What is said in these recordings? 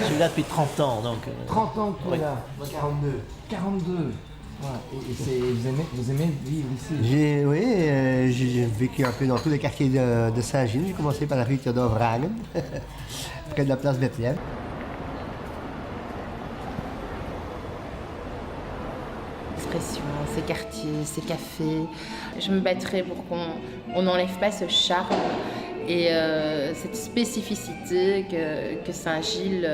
suis là depuis 30 ans. Donc, 30 ans que tu es oui. là. 42. 42. Ouais. Vous aimez vivre ici? J'ai vécu un peu dans tous les quartiers de Saint-Gilles. J'ai commencé par la rue Théodore Vragen, près de la place Bethléem. Ces quartiers, ces cafés. Je me battrai pour qu'on n'enlève pas ce charme et cette spécificité que Saint-Gilles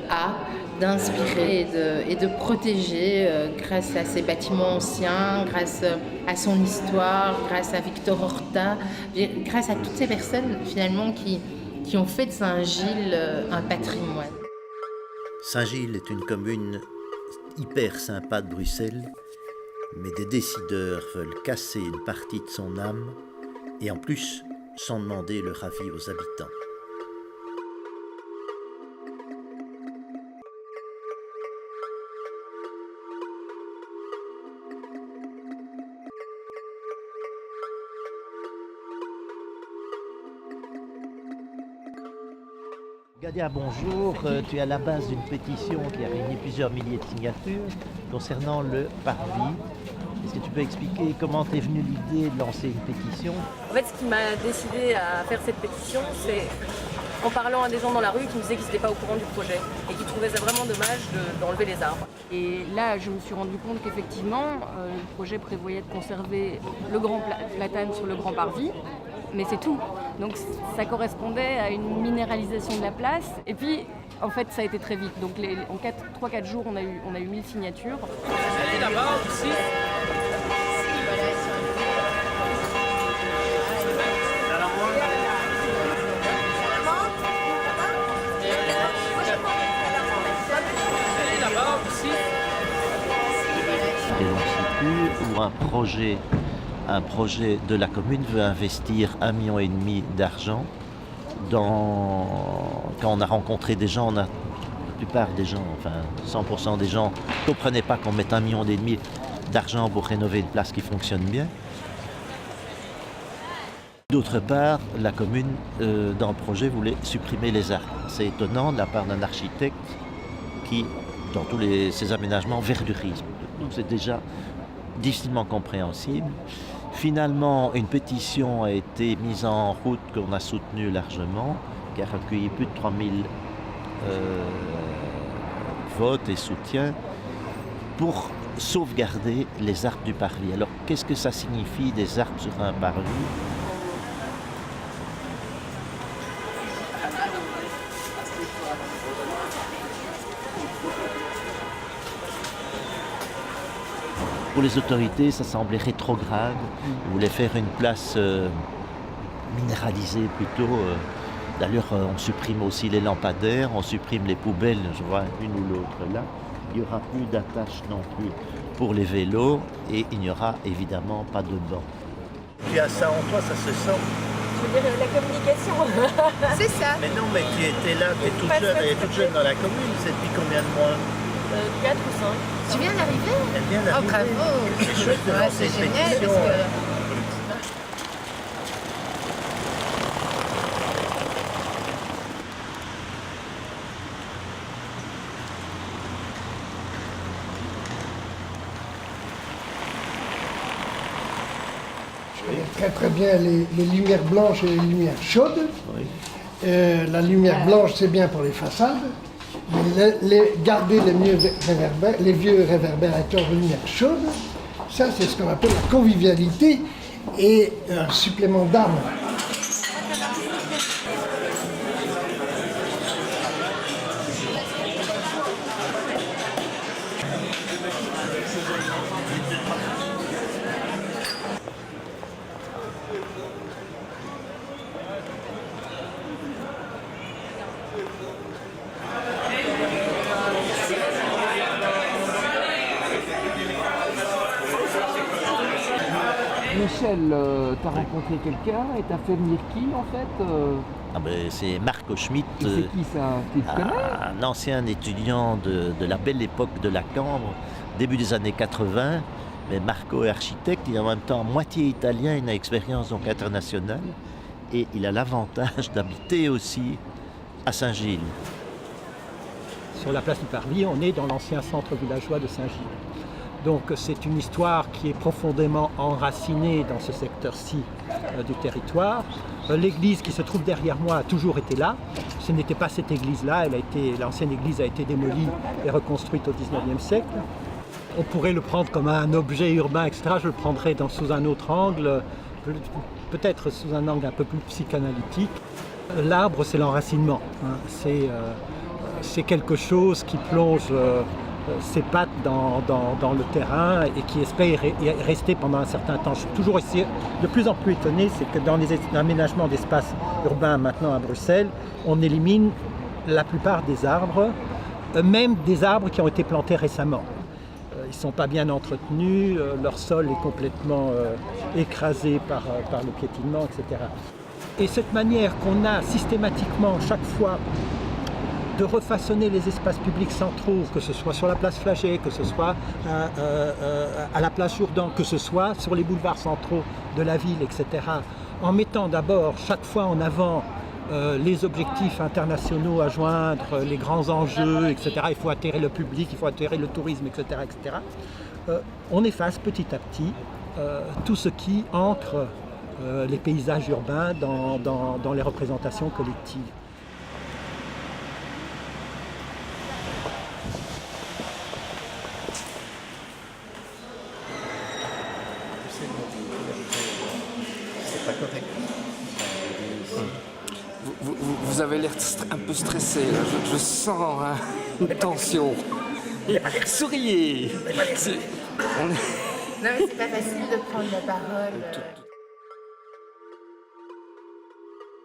a d'inspirer et de protéger grâce à ses bâtiments anciens, grâce à son histoire, grâce à Victor Horta, grâce à toutes ces personnes finalement qui ont fait de Saint-Gilles un patrimoine. Saint-Gilles est une commune hyper sympa de Bruxelles, mais des décideurs veulent casser une partie de son âme et en plus sans demander leur avis aux habitants. Gadia, bonjour. Tu es à la base d'une pétition qui a réuni plusieurs milliers de signatures concernant le parvis. Est-ce que tu peux expliquer comment t'es venue l'idée de lancer une pétition? En fait, ce qui m'a décidé à faire cette pétition, c'est en parlant à des gens dans la rue qui me disaient qu'ils n'étaient pas au courant du projet et qui trouvaient ça vraiment dommage d'enlever les arbres. Et là, je me suis rendu compte qu'effectivement, le projet prévoyait de conserver le grand platane sur le grand parvis, mais c'est tout. Donc ça correspondait à une minéralisation de la place. Et puis, en fait, ça a été très vite. Donc en 3-4 jours, on a eu 1000 signatures. Allez là-bas, ici. Et l'on se situe où un projet de la commune veut investir 1,5 million d'argent quand on a rencontré des gens, la plupart des gens, enfin 100% des gens ne comprenaient pas qu'on mette 1,5 million d'argent pour rénover une place qui fonctionne bien. D'autre part, la commune, dans le projet, voulait supprimer les arbres. C'est étonnant de la part d'un architecte qui, dans tous ces aménagements, verdurisme. Donc c'est déjà difficilement compréhensible. Finalement, une pétition a été mise en route qu'on a soutenue largement, qui a recueilli plus de 3000 votes et soutiens pour sauvegarder les arbres du parvis. Alors, qu'est-ce que ça signifie des arbres sur un parvis ? Pour les autorités, ça semblait rétrograde. Ils voulaient faire une place minéralisée plutôt. D'ailleurs, on supprime aussi les lampadaires, on supprime les poubelles, je vois une ou l'autre là. Il n'y aura plus d'attache non plus pour les vélos et il n'y aura évidemment pas de banc. Tu as ça en toi, ça se sent. Je veux dire, la communication. C'est ça. Mais non, mais tu étais là, tu es toute jeune dans la commune, c'est depuis combien de mois? 4 ou 5. Tu viens d'arriver? Elle vient d'arriver. Oh bravo! C'est chouette de Ouais, lancer c'est une génial pétition. parce que... Je connais très très bien les lumières blanches et les lumières chaudes. Oui. La lumière blanche, c'est bien pour les façades. Mais garder les vieux réverbérateurs de lumière chaude, ça c'est ce qu'on appelle la convivialité et un supplément d'âme. Michel, t'as rencontré quelqu'un et t'as fait venir qui en fait Ah ben, c'est Marco Schmitt, Et c'est qui ça? Tu te connais? un ancien étudiant de la belle époque de la Cambre, début des années 80. Mais Marco est architecte, il est en même temps moitié italien, il a une expérience donc internationale. Et il a l'avantage d'habiter aussi à Saint-Gilles. sur la place du Parvis, on est dans l'ancien centre villageois de Saint-Gilles. Donc c'est une histoire qui est profondément enracinée dans ce secteur-ci du territoire. L'église qui se trouve derrière moi a toujours été là. Ce n'était pas cette église-là, l'ancienne église a été démolie et reconstruite au XIXe siècle. On pourrait le prendre comme un objet urbain, etc. Je le prendrais sous un autre angle, peut-être sous un angle un peu plus psychanalytique. L'arbre, c'est l'enracinement. C'est quelque chose qui plonge ses pattes dans le terrain et qui espère y rester pendant un certain temps. Je suis toujours de plus en plus étonné, c'est que dans les aménagements d'espaces urbains maintenant à Bruxelles, on élimine la plupart des arbres, même des arbres qui ont été plantés récemment. Ils ne sont pas bien entretenus, leur sol est complètement écrasé par le piétinement, etc. Et cette manière qu'on a systématiquement, chaque fois, de refaçonner les espaces publics centraux, que ce soit sur la place Flagey, que ce soit à la place Jourdan, que ce soit sur les boulevards centraux de la ville, etc., en mettant d'abord chaque fois en avant les objectifs internationaux à joindre, les grands enjeux, etc. Il faut attirer le public, il faut attirer le tourisme, etc. etc. On efface petit à petit tout ce qui ancre les paysages urbains dans les représentations collectives. C'est pas correct. Vous avez l'air un peu stressé, là. Je sens une tension. Souriez. Non mais c'est pas facile de prendre la parole.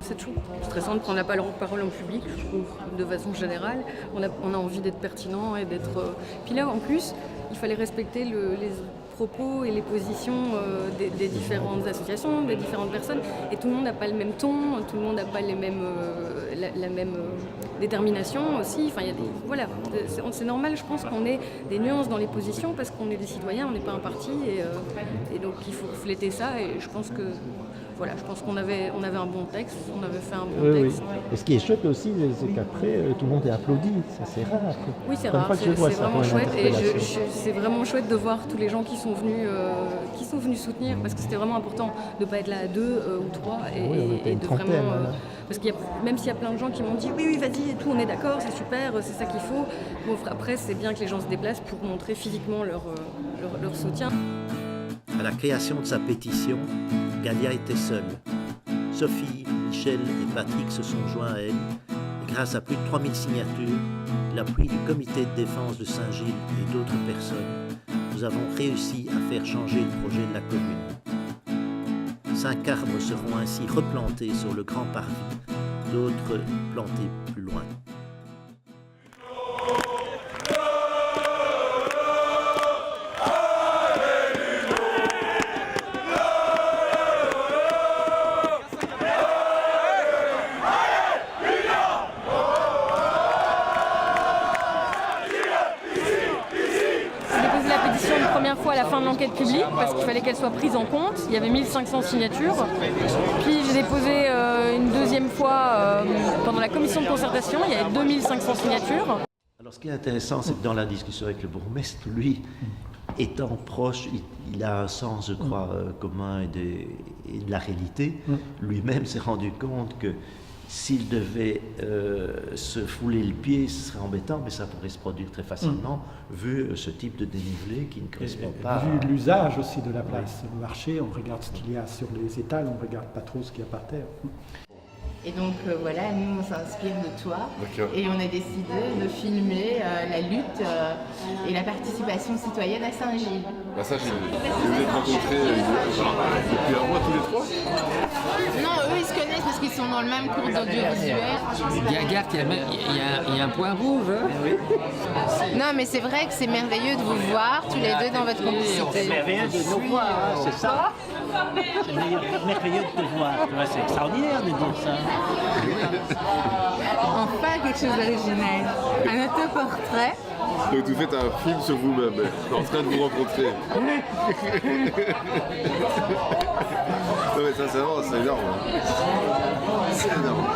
C'est toujours stressant de prendre la parole en public, je trouve, de façon générale. On a envie d'être pertinent et d'être... Puis là, en plus, il fallait respecter les propos et les positions des différentes associations, des différentes personnes. Et tout le monde n'a pas le même ton, tout le monde n'a pas les mêmes, la même détermination aussi. Enfin, voilà, c'est normal, je pense qu'on ait des nuances dans les positions parce qu'on est des citoyens, on n'est pas un parti. Et donc, il faut refléter ça. Et je pense que... Voilà, je pense qu'on avait un bon texte, on avait fait un bon texte. Oui. Et ce qui est chouette aussi, c'est qu'après, tout le monde est applaudi. Ça, c'est rare. Oui, c'est rare, c'est vraiment chouette. Et c'est vraiment chouette de voir tous les gens qui sont venus soutenir, parce que c'était vraiment important de ne pas être là à 2 ou 3. Et de vraiment... parce qu'il même s'il y a plein de gens qui m'ont dit oui, vas-y, et tout, on est d'accord, c'est super, c'est ça qu'il faut. Bon, après, c'est bien que les gens se déplacent pour montrer physiquement leur soutien. À la création de sa pétition, Galia était seule. Sophie, Michel et Patrick se sont joints à elle et grâce à plus de 3000 signatures, l'appui du comité de défense de Saint-Gilles et d'autres personnes, nous avons réussi à faire changer le projet de la commune. 5 arbres seront ainsi replantés sur le grand parvis, d'autres plantés plus loin. Fois à la fin de l'enquête publique parce qu'il fallait qu'elle soit prise en compte. Il y avait 1500 signatures. Puis j'ai déposé une deuxième fois pendant la commission de concertation. Il y avait 2500 signatures. Alors ce qui est intéressant, c'est que dans la discussion avec le bourgmestre, lui, étant proche, il a un sens, je crois, commun et de la réalité. Lui-même s'est rendu compte que s'il devait se fouler le pied, ce serait embêtant, mais ça pourrait se produire très facilement, vu ce type de dénivelé qui ne correspond pas. Vu l'usage aussi de la place, au marché, on regarde ce qu'il y a sur les étals, on ne regarde pas trop ce qu'il y a par terre. Et donc voilà, nous on s'inspire de toi et on a décidé de filmer la lutte et la participation citoyenne à Saint-Gilles. Bah ça, vous êtes rencontrés depuis un mois tous les 3 ? Non, eux ils se connaissent parce qu'ils sont dans le même cours d'audiovisuel. Regarde, il y a un point rouge. Non mais c'est vrai que c'est merveilleux de vous voir tous les deux dans votre complicité. C'est merveilleux de nous voir, c'est ça. C'est merveilleux de te voir. C'est extraordinaire de dire ça. Enfin quelque chose d'original. Un autoportrait. Donc vous faites un film sur vous-même, en train de vous rencontrer. Non mais ça c'est énorme. C'est énorme.